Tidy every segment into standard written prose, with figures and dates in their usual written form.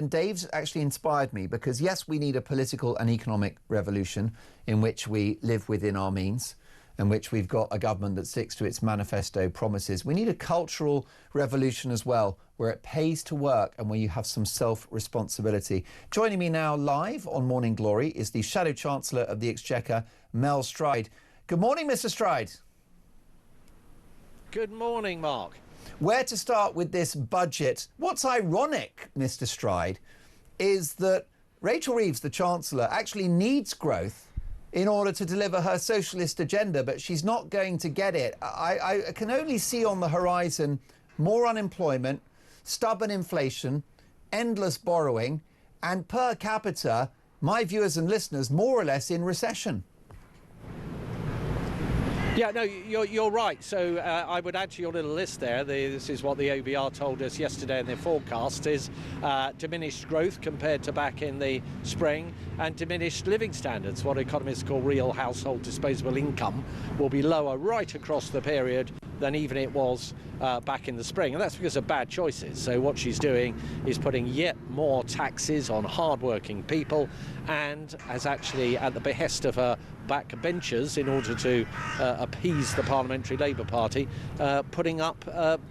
And Dave's actually inspired me because, yes, we need a political and economic revolution in which we live within our means, in which we've got a government that sticks to its manifesto promises. We need a cultural revolution as well, where it pays to work and where you have some self-responsibility. Joining me now live on Morning Glory is the Shadow Chancellor of the Exchequer, Mel Stride. Good morning, Mr. Stride. Good morning, Mark. Where to start with this budget? What's ironic, Mr. Stride, is that Rachel Reeves, the Chancellor, actually needs growth in order to deliver her socialist agenda, but she's not going to get it. I can only see on the horizon more unemployment, stubborn inflation, endless borrowing, and per capita, my viewers and listeners, more or less in recession. Yeah, no, you're right. So I would add to your little list there. This is what the OBR told us yesterday in their forecast, is diminished growth compared to back in the spring, and diminished living standards. What economists call real household disposable income will be lower right across the period than even it was back in the spring. And that's because of bad choices. So what she's doing is putting yet more taxes on hard-working people, and has actually, at the behest of her backbenchers, in order to appease the Parliamentary Labour Party, putting up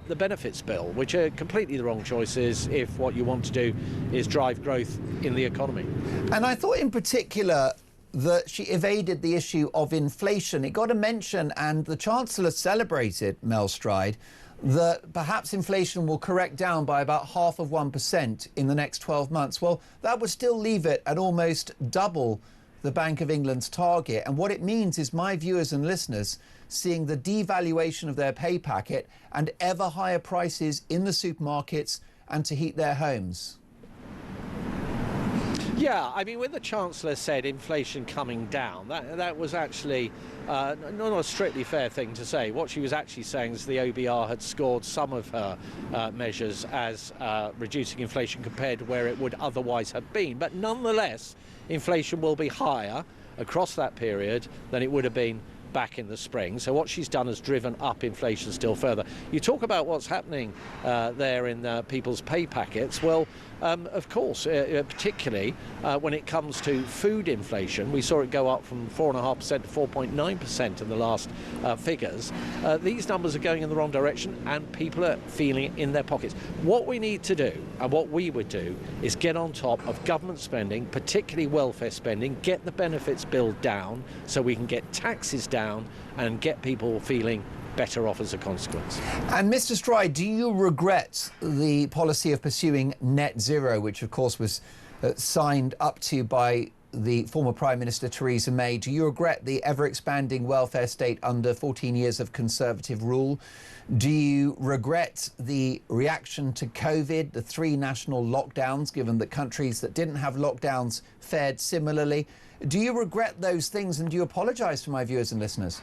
the benefits bill, which are completely the wrong choices if what you want to do is drive growth in the economy. And I thought in particular that she evaded the issue of inflation. It got a mention, and the Chancellor celebrated, Mel Stride, that perhaps inflation will correct down by about 0.5% in the next 12 months. Well, that would still leave it at almost double the Bank of England's target. And what it means is my viewers and listeners seeing the devaluation of their pay packet and ever higher prices in the supermarkets and to heat their homes. Yeah, I mean, when the Chancellor said inflation coming down, that was actually not a strictly fair thing to say. What she was actually saying is the OBR had scored some of her measures as reducing inflation compared to where it would otherwise have been. But nonetheless, inflation will be higher across that period than it would have been back in the spring. So what she's done is driven up inflation still further. You talk about what's happening there in people's pay packets. Well, of course, particularly when it comes to food inflation, we saw it go up from 4.5% to 4.9% in the last figures. These numbers are going in the wrong direction, and people are feeling it in their pockets. What we need to do, and what we would do, is get on top of government spending, particularly welfare spending, get the benefits bill down so we can get taxes down and get people feeling better off as a consequence. And Mr. Stride, do you regret the policy of pursuing net zero, which of course was signed up to by the former Prime Minister Theresa May? Do you regret the ever-expanding welfare state under 14 years of Conservative rule? Do you regret the reaction to COVID, the 3 national lockdowns, given that countries that didn't have lockdowns fared similarly? Do you regret those things, and do you apologise to my viewers and listeners?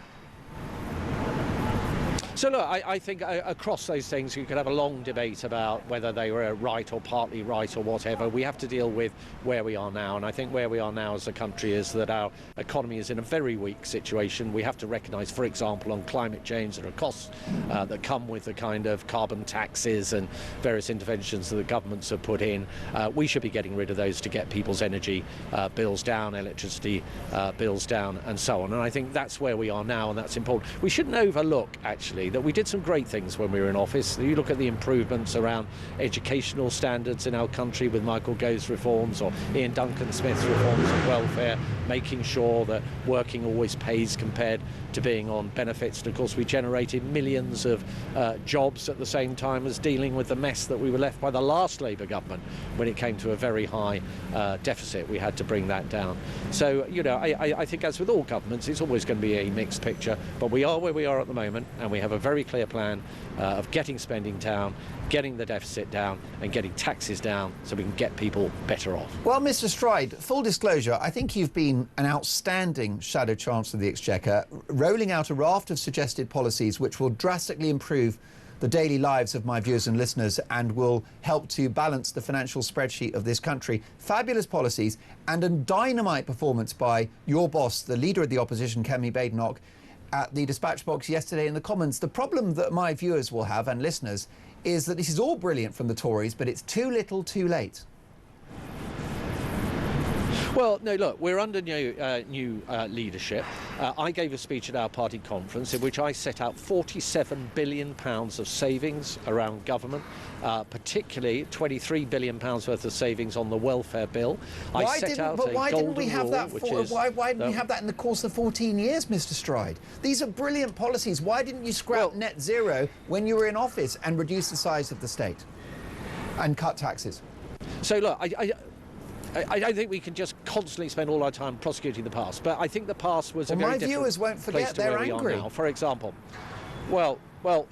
So look, I think across those things you could have a long debate about whether they were right or partly right or whatever. We have to deal with where we are now, and I think where we are now as a country is that our economy is in a very weak situation. We have to recognise, for example, on climate change, there are costs that come with the kind of carbon taxes and various interventions that the governments have put in. We should be getting rid of those to get people's energy bills down, electricity bills down, and so on. And I think that's where we are now, and that's important. We shouldn't overlook, actually, that we did some great things when we were in office. You look at the improvements around educational standards in our country with Michael Gove's reforms, or Ian Duncan Smith's reforms of welfare, making sure that working always pays compared to being on benefits. And of course we generated millions of jobs at the same time as dealing with the mess that we were left by the last Labour government when it came to a very high deficit. We had to bring that down. So, you know, I think as with all governments, it's always going to be a mixed picture, but we are where we are at the moment, and we have a very clear plan of getting spending down, getting the deficit down, and getting taxes down so we can get people better off. Well, Mr. Stride, full disclosure, I think you've been an outstanding Shadow Chancellor of the Exchequer, rolling out a raft of suggested policies which will drastically improve the daily lives of my viewers and listeners and will help to balance the financial spreadsheet of this country. Fabulous policies and a dynamite performance by your boss, the leader of the opposition, Kemi Badenoch, at the dispatch box yesterday in the Commons. The problem that my viewers will have, and listeners, is that this is all brilliant from the Tories, but it's too little too late. Well, no, look, we're under new leadership. I gave a speech at our party conference in which I set out £47 billion of savings around government, particularly £23 billion worth of savings on the welfare bill. Why didn't we have that in the course of 14 years, Mr. Stride? These are brilliant policies. Why didn't you scrap net zero when you were in office and reduce the size of the state and cut taxes? So, look, I don't think we can just constantly spend all our time prosecuting the past, but I think the past was a very different my viewers won't forget, they're angry. For example,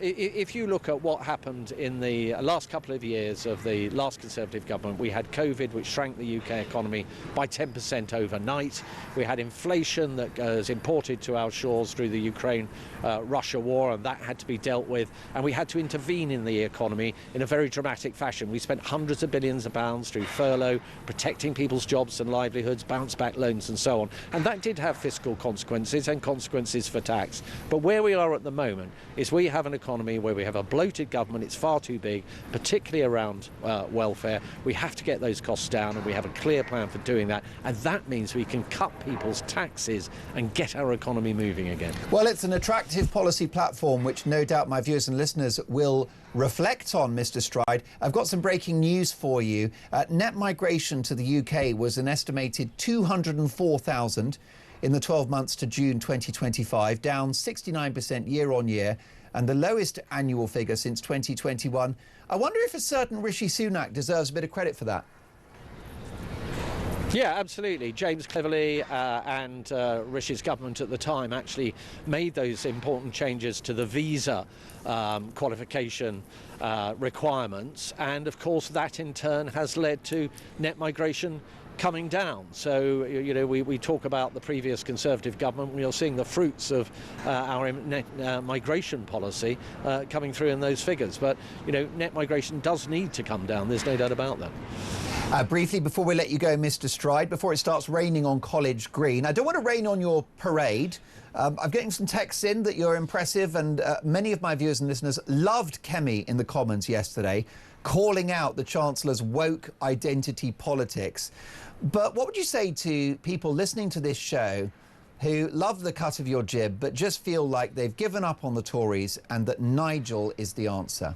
if you look at what happened in the last couple of years of the last Conservative government, we had COVID, which shrank the UK economy by 10% overnight. We had inflation that was imported to our shores through the Ukraine-Russia war, and that had to be dealt with. And we had to intervene in the economy in a very dramatic fashion. We spent hundreds of billions of pounds through furlough, protecting people's jobs and livelihoods, bounce-back loans and so on. And that did have fiscal consequences and consequences for tax. But where we are at the moment is we have an economy where we have a bloated government. It's far too big, particularly around welfare. We have to get those costs down, and we have a clear plan for doing that, and that means we can cut people's taxes and get our economy moving again. Well, it's an attractive policy platform which no doubt my viewers and listeners will reflect on, Mr. Stride. I've got some breaking news for you. Net migration to the UK was an estimated 204,000 in the 12 months to June 2025, down 69% year on year, and the lowest annual figure since 2021. I wonder if a certain Rishi Sunak deserves a bit of credit for that. Yeah, absolutely. James Cleverly and Rishi's government at the time actually made those important changes to the visa qualification requirements, and of course that in turn has led to net migration coming down. So, you know, we talk about the previous Conservative government. We are seeing the fruits of our net migration policy coming through in those figures. But, you know, net migration does need to come down. There's no doubt about that. Briefly, before we let you go, Mr. Stride, before it starts raining on College Green, I don't want to rain on your parade. I'm getting some texts in that you're impressive, and many of my viewers and listeners loved Kemi in the Commons yesterday, calling out the Chancellor's woke identity politics. But what would you say to people listening to this show who love the cut of your jib but just feel like they've given up on the Tories and that Nigel is the answer?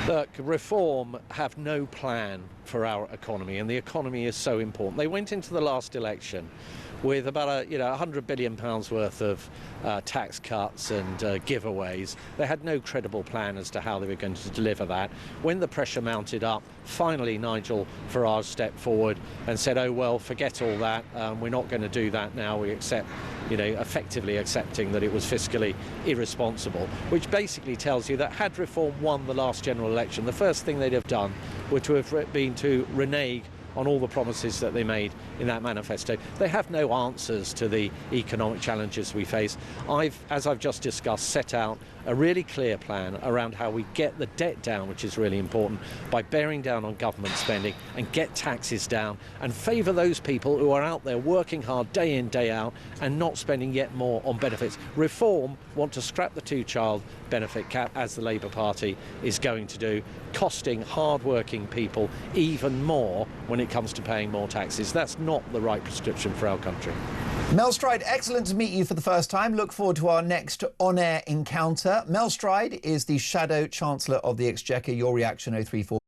Look, Reform have no plan for our economy, and the economy is so important. They went into the last election with about £100 billion worth of tax cuts and giveaways. They had no credible plan as to how they were going to deliver that. When the pressure mounted up, finally Nigel Farage stepped forward and said, oh well, forget all that, we're not going to do that now. We accept, effectively accepting that it was fiscally irresponsible, which basically tells you that had Reform won the last general election, the first thing they'd have done would to have been to renege on all the promises that they made in that manifesto. They have no answers to the economic challenges we face. As I've just discussed, set out a really clear plan around how we get the debt down, which is really important, by bearing down on government spending and get taxes down and favour those people who are out there working hard day in, day out and not spending yet more on benefits. Reform want to scrap the two-child benefit cap, as the Labour Party is going to do, costing hard-working people even more when it comes to paying more taxes. That's not the right prescription for our country. Mel Stride, excellent to meet you for the first time. Look forward to our next on-air encounter. Mel Stride is the Shadow Chancellor of the Exchequer. Your reaction, 034.